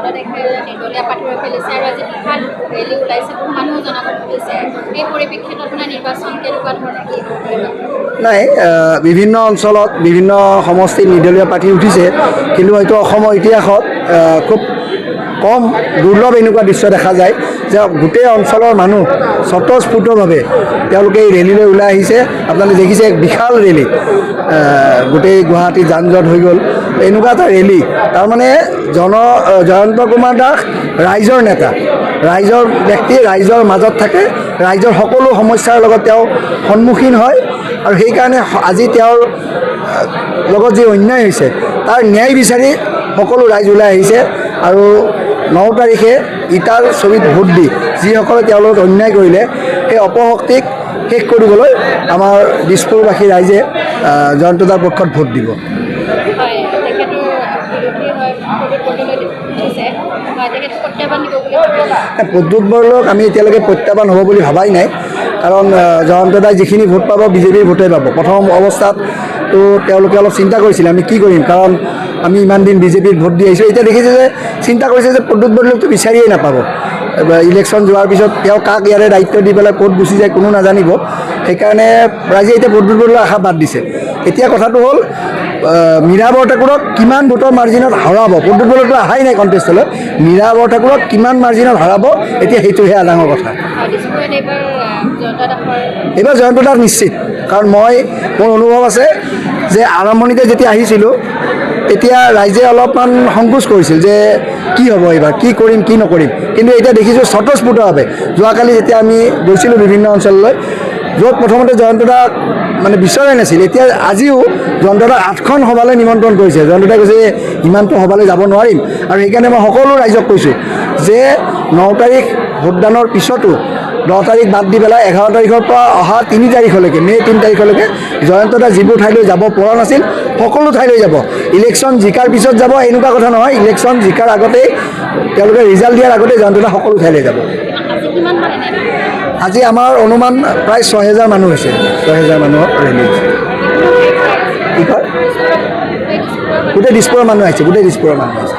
নিৰ্দলীয় প্ৰাৰ্থীৰ পেলাইছে আৰু আজি বিশাল ৰেলী ওলাইছে, বহু মানুহ জনাগত হৈছে। এই পৰিপ্ৰেক্ষিতত আপোনাৰ নিৰ্বাচন কেনেকুৱা ধৰণৰ কি নাই, বিভিন্ন অঞ্চলত বিভিন্ন সমষ্টিত নিৰ্দলীয় প্ৰাৰ্থী উঠিছে, কিন্তু হয়তো অসমৰ ইতিহাসত খুব কম দুৰ্লভ এনেকুৱা দৃশ্য দেখা যায় যে গোটেই অঞ্চলৰ মানুহ স্বতঃস্ফূৰ্তভাৱে তেওঁলোকে এই ৰেলীলৈ ওলাই আহিছে। আপোনালোকে দেখিছে এক বিশাল ৰেলী, গোটেই গুৱাহাটী যান জঁট হৈ গ'ল। এনেকুৱা এটা ৰেলী, তাৰমানে জয়ন্ত কুমাৰ দাস ৰাইজৰ নেতা, ৰাইজৰ ব্যক্তি, ৰাইজৰ মাজত থাকে, ৰাইজৰ সকলো সমস্যাৰ লগত তেওঁ সন্মুখীন হয় আৰু সেইকাৰণে আজি তেওঁৰ লগত যি অন্যায় হৈছে তাৰ ন্যায় বিচাৰি সকলো ৰাইজ ওলাই আহিছে। আৰু 9 তাৰিখে ইটাৰ ছবিত ভোট দি যিসকলে তেওঁৰ লগত অন্যায় কৰিলে সেই অপশক্তিক শেষ কৰিবলৈ আমাৰ দিছপুৰবাসী ৰাইজে জয়ন্ত দাৰ পক্ষত ভোট দিব। প্ৰদ্যুৎ বৰদলৈক আমি এতিয়ালৈকে প্ৰত্যাহ্বান হ'ব বুলি ভবাই নাই, কাৰণ জয়ন্ত দাই যিখিনি ভোট পাব বিজেপিৰ ভোটেই পাব। প্ৰথম অৱস্থাততো তেওঁলোকে অলপ চিন্তা কৰিছিলে আমি কি কৰিম, কাৰণ আমি ইমান দিন বিজেপিত ভোট দি আহিছোঁ। এতিয়া দেখিছে যে চিন্তা কৰিছে যে প্ৰদ্যুৎ বৰদলৈকতো বিচাৰিয়েই নাপাব। ইলেকশ্যন যোৱাৰ পিছত তেওঁ কাক ইয়াৰে দায়িত্ব দি পেলাই ক'ত গুচি যায় কোনো নাজানিব। সেইকাৰণে ৰাইজে এতিয়া প্ৰদ্যুৎ বৰদলৈৰ আশা বাদ দিছে। এতিয়া কথাটো হ'ল মীৰা বৰঠাকুৰক কিমান ভোটৰ মাৰ্জিনত হৰাব, প্ৰদ্যুৎ বৰদলৈতো অহাই নাই কণ্টেষ্টলৈ, মীৰা বৰঠাকুৰক কিমান মাৰ্জিনত হৰাব এতিয়া সেইটোহে ডাঙৰ কথা। এইবাৰ জয়ন্ত দাস নিশ্চিত, কাৰণ মোৰ অনুভৱ আছে যে আৰম্ভণিতে যেতিয়া আহিছিলোঁ তেতিয়া ৰাইজে অলপমান সংকোচ কৰিছিল যে কি হ'ব এইবাৰ, কি কৰিম কি নকৰিম, কিন্তু এতিয়া দেখিছোঁ স্বতঃস্ফূৰ্তভাৱে। যোৱাকালি যেতিয়া আমি গৈছিলোঁ বিভিন্ন অঞ্চললৈ, য'ত প্ৰথমতে জয়ন্ত দাক মানে বিচৰাই নাছিল, এতিয়া আজিও জয়ন্ত দাক 8খন সভালৈ নিমন্ত্ৰণ কৰিছে। জয়ন্ত দাই কৈছে ইমানটো সভালৈ যাব নোৱাৰিম, আৰু সেইকাৰণে মই সকলো ৰাইজক কৈছোঁ যে 9 তাৰিখ ভোটদানৰ পিছতো 10 তাৰিখ বাদ দি পেলাই 11 তাৰিখৰ পৰা অহা 3 তাৰিখলৈকে, মে' 3 তাৰিখলৈকে জয়ন্ত দা যিবোৰ ঠাইলৈ যাব পৰা নাছিল সকলো ঠাইলৈ যাব। ইলেকশ্যন জিকাৰ পিছত যাব এনেকুৱা কথা নহয়, ইলেকশ্যন জিকাৰ আগতেই তেওঁলোকে ৰিজাল্ট দিয়াৰ আগতেই জয়ন্ত দা সকলো ঠাইলৈ যাব। আজি আমাৰ অনুমান প্ৰায় 6000 মানুহ হৈছে, 6000 মানুহৰ ৰেলী হৈছে। কি কয় গোটেই দিছপুৰৰ মানুহ আহিছে, গোটেই দিছপুৰৰ মানুহ আহিছে।